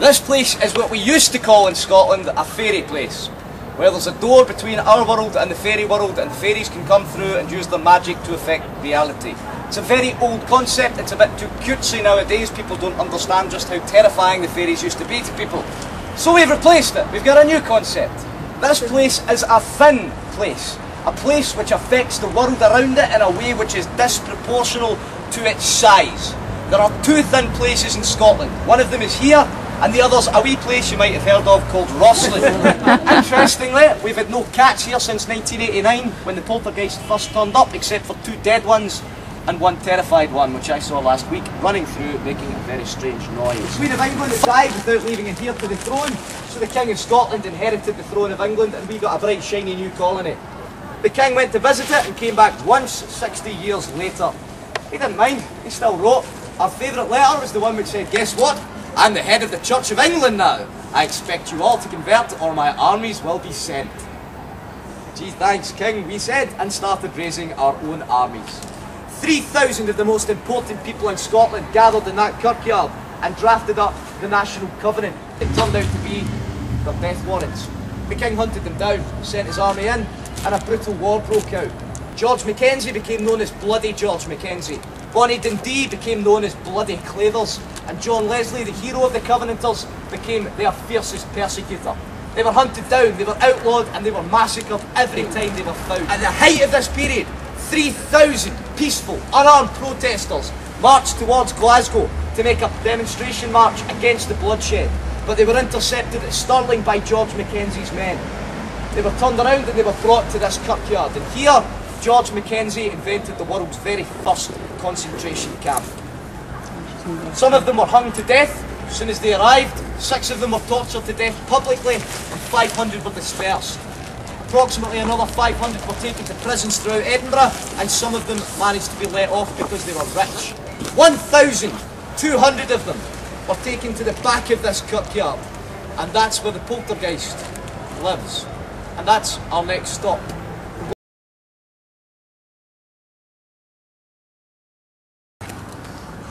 This place is what we used to call in Scotland a fairy place, where there's a door between our world and the fairy world, and fairies can come through and use their magic to affect reality. It's a very old concept, it's a bit too cutesy nowadays, people don't understand just how terrifying the fairies used to be to people. So we've replaced it, we've got a new concept. This place is a thin place, a place which affects the world around it in a way which is disproportional to its size. There are two thin places in Scotland, one of them is here, and the other's a wee place you might have heard of called Rosslyn. Interestingly, we've had no cats here since 1989, when the poltergeist first turned up, except for two dead ones and one terrified one, which I saw last week, running through, making a very strange noise. The Queen of England died without leaving it here to the throne, so the King of Scotland inherited the throne of England, and we got a bright shiny new colony. The King went to visit it and came back once 60 years later. He didn't mind, he still wrote. Our favourite letter was the one which said, "Guess what? I'm the head of the Church of England now. I expect you all to convert or my armies will be sent." Gee, thanks, King, we said, and started raising our own armies. 3,000 of the most important people in Scotland gathered in that kirkyard and drafted up the National Covenant. It turned out to be their death warrants. The King hunted them down, sent his army in, and a brutal war broke out. George Mackenzie became known as Bloody George Mackenzie. Bonnie Dundee became known as Bloody Clathers, and John Leslie, the hero of the Covenanters, became their fiercest persecutor. They were hunted down, they were outlawed, and they were massacred every time they were found. At the height of this period, 3,000 peaceful, unarmed protesters marched towards Glasgow to make a demonstration march against the bloodshed, but they were intercepted at Stirling by George Mackenzie's men. They were turned around and they were brought to this kirkyard, and here George Mackenzie invented the world's very first concentration camp. Some of them were hung to death as soon as they arrived, 6 of them were tortured to death publicly, and 500 were dispersed. Approximately another 500 were taken to prisons throughout Edinburgh, and some of them managed to be let off because they were rich. 1,200 of them were taken to the back of this kirkyard, and that's where the poltergeist lives. And that's our next stop.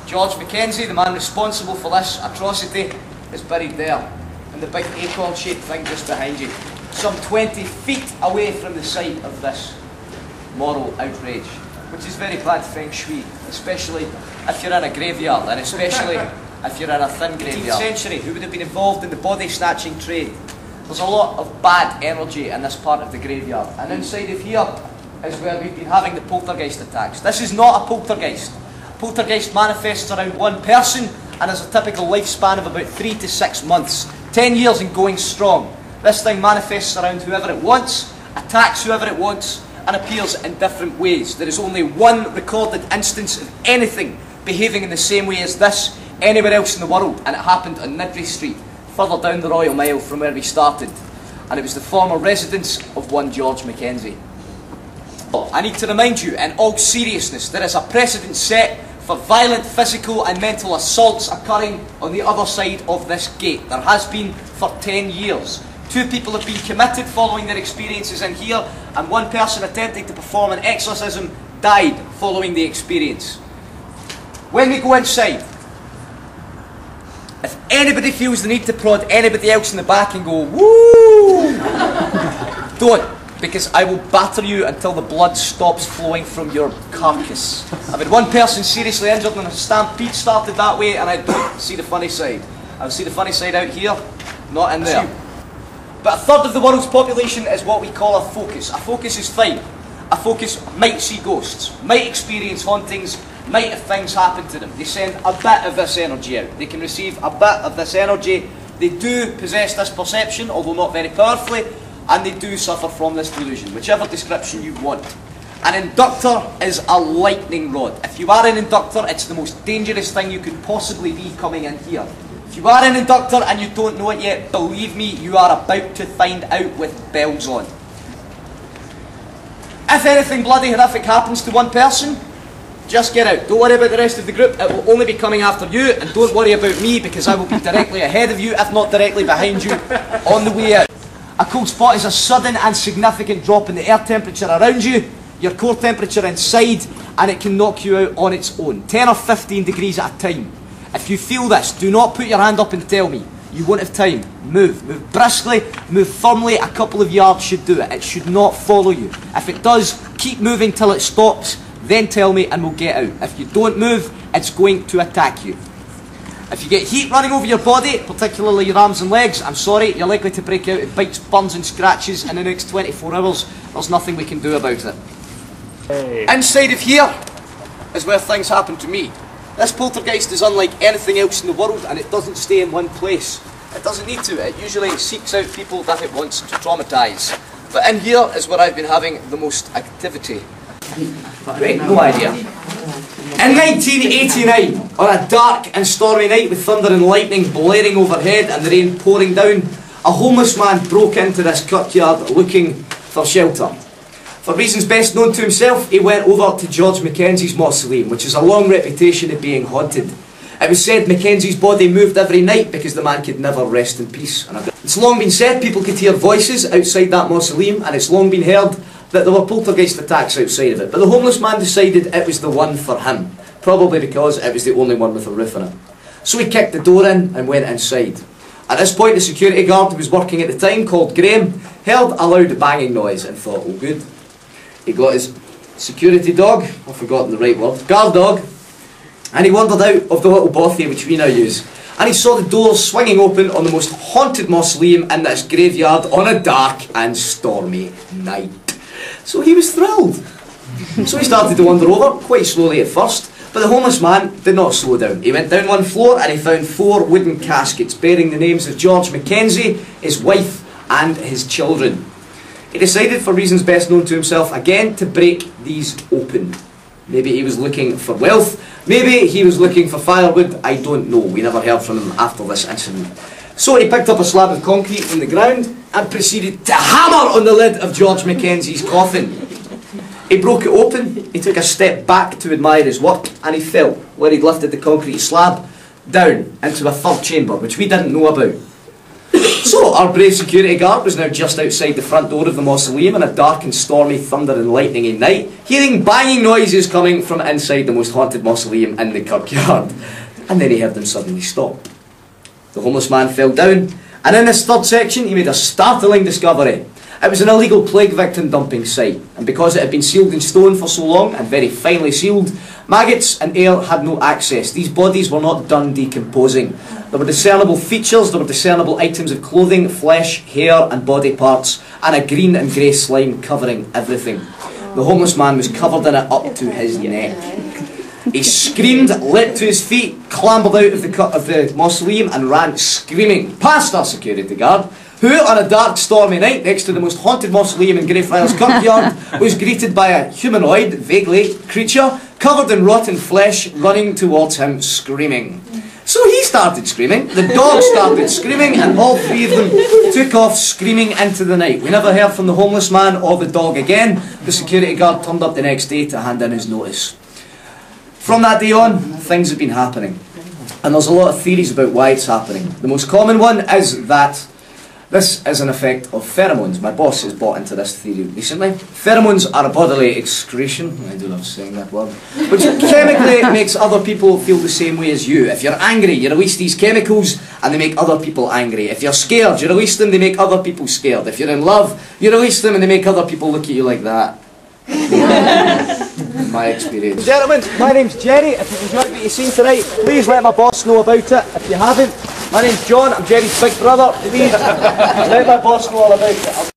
George Mackenzie, the man responsible for this atrocity, is buried there, in the big acorn-shaped thing just behind you, some 20 feet away from the site of this moral outrage, which is very bad feng shui, especially if you're in a graveyard, and especially if you're in a thin graveyard. 18th century, who would have been involved in the body snatching trade. There's a lot of bad energy in this part of the graveyard, and inside of here is where we've been having the poltergeist attacks. This is not a poltergeist. Poltergeist manifests around one person and has a typical lifespan of about 3 to 6 months, 10 years and going strong. This thing manifests around whoever it wants, attacks whoever it wants, and appears in different ways. There is only one recorded instance of anything behaving in the same way as this anywhere else in the world, and it happened on Nidri Street, further down the Royal Mile from where we started, and it was the former residence of one George Mackenzie. I need to remind you, in all seriousness, there is a precedent set for violent physical and mental assaults occurring on the other side of this gate. There has been for 10 years. 2 people have been committed following their experiences in here, and 1 person attempting to perform an exorcism died following the experience. When we go inside, if anybody feels the need to prod anybody else in the back and go, "Woo!" don't. Because I will batter you until the blood stops flowing from your carcass. I've had 1 person seriously injured and a stampede started that way, and I don't see the funny side. I see the funny side out here, not in there. But a third of the world's population is what we call a focus. A focus is fine. A focus might see ghosts, might experience hauntings, might have things happen to them. They send a bit of this energy out. They can receive a bit of this energy. They do possess this perception, although not very powerfully, and they do suffer from this delusion, whichever description you want. An inductor is a lightning rod. If you are an inductor, it's the most dangerous thing you could possibly be coming in here. If you are an inductor and you don't know it yet, believe me, you are about to find out with bells on. If anything bloody horrific happens to 1 person, just get out. Don't worry about the rest of the group, it will only be coming after you, and don't worry about me because I will be directly ahead of you, if not directly behind you, on the way out. A cold spot is a sudden and significant drop in the air temperature around you, your core temperature inside, and it can knock you out on its own, 10 or 15 degrees at a time. If you feel this, do not put your hand up and tell me. You won't have time. Move. Move briskly, move firmly. A couple of yards should do it. It should not follow you. If it does, keep moving till it stops, then tell me and we'll get out. If you don't move, it's going to attack you. If you get heat running over your body, particularly your arms and legs, I'm sorry, you're likely to break out in bites, burns and scratches in the next 24 hours. There's nothing we can do about it. Hey. Inside of here is where things happen to me. This poltergeist is unlike anything else in the world, and it doesn't stay in one place. It doesn't need to. It usually seeks out people that it wants to traumatise. But in here is where I've been having the most activity. Right, no idea. In 1989, on a dark and stormy night with thunder and lightning blaring overhead and the rain pouring down, a homeless man broke into this kirkyard looking for shelter. For reasons best known to himself, he went over to George Mackenzie's mausoleum, which has a long reputation of being haunted. It was said Mackenzie's body moved every night because the man could never rest in peace. It's long been said people could hear voices outside that mausoleum, and it's long been heard that there were poltergeist attacks outside of it. But the homeless man decided it was the one for him, probably because it was the only one with a roof on it. So he kicked the door in and went inside. At this point, the security guard who was working at the time, called Graham, heard a loud banging noise and thought, oh good. He got his security dog, I've forgotten the right word, guard dog, and he wandered out of the little bothy which we now use. And he saw the doors swinging open on the most haunted mausoleum in this graveyard on a dark and stormy night. So he was thrilled. So he started to wander over, quite slowly at first, but the homeless man did not slow down. He went down one floor and he found 4 wooden caskets bearing the names of George Mackenzie, his wife and his children. He decided, for reasons best known to himself, again to break these open. Maybe he was looking for wealth, maybe he was looking for firewood, I don't know. We never heard from him after this incident. So he picked up a slab of concrete from the ground and proceeded to hammer on the lid of George Mackenzie's coffin. He broke it open, he took a step back to admire his work, and he fell, where he'd lifted the concrete slab, down into a third chamber, which we didn't know about. So our brave security guard was now just outside the front door of the mausoleum on a dark and stormy, thunder and lightning night, hearing banging noises coming from inside the most haunted mausoleum in the kirkyard. And then he heard them suddenly stop. The homeless man fell down, and in this third section he made a startling discovery. It was an illegal plague victim dumping site, and because it had been sealed in stone for so long, and very finely sealed, maggots and air had no access. These bodies were not done decomposing. There were discernible features, there were discernible items of clothing, flesh, hair and body parts, and a green and grey slime covering everything. The homeless man was covered in it up to his neck. He screamed, leapt to his feet, clambered out of the mausoleum and ran screaming past our security guard, who on a dark stormy night next to the most haunted mausoleum in Greyfriars kirkyard was greeted by a humanoid, vaguely, creature covered in rotten flesh running towards him screaming. So he started screaming, the dog started screaming, and all 3 of them took off screaming into the night. We never heard from the homeless man or the dog again. The security guard turned up the next day to hand in his notice. From that day on, things have been happening. And there's a lot of theories about why it's happening. The most common one is that this is an effect of pheromones. My boss has bought into this theory recently. Pheromones are a bodily excretion, I do love saying that word, which chemically makes other people feel the same way as you. If you're angry, you release these chemicals and they make other people angry. If you're scared, you release them, they make other people scared. If you're in love, you release them and they make other people look at you like that. My experience. Gentlemen, my name's Jerry. If you've enjoyed what you've seen tonight, please let my boss know about it. If you haven't, my name's John, I'm Jerry's big brother. Please let my boss know all about it.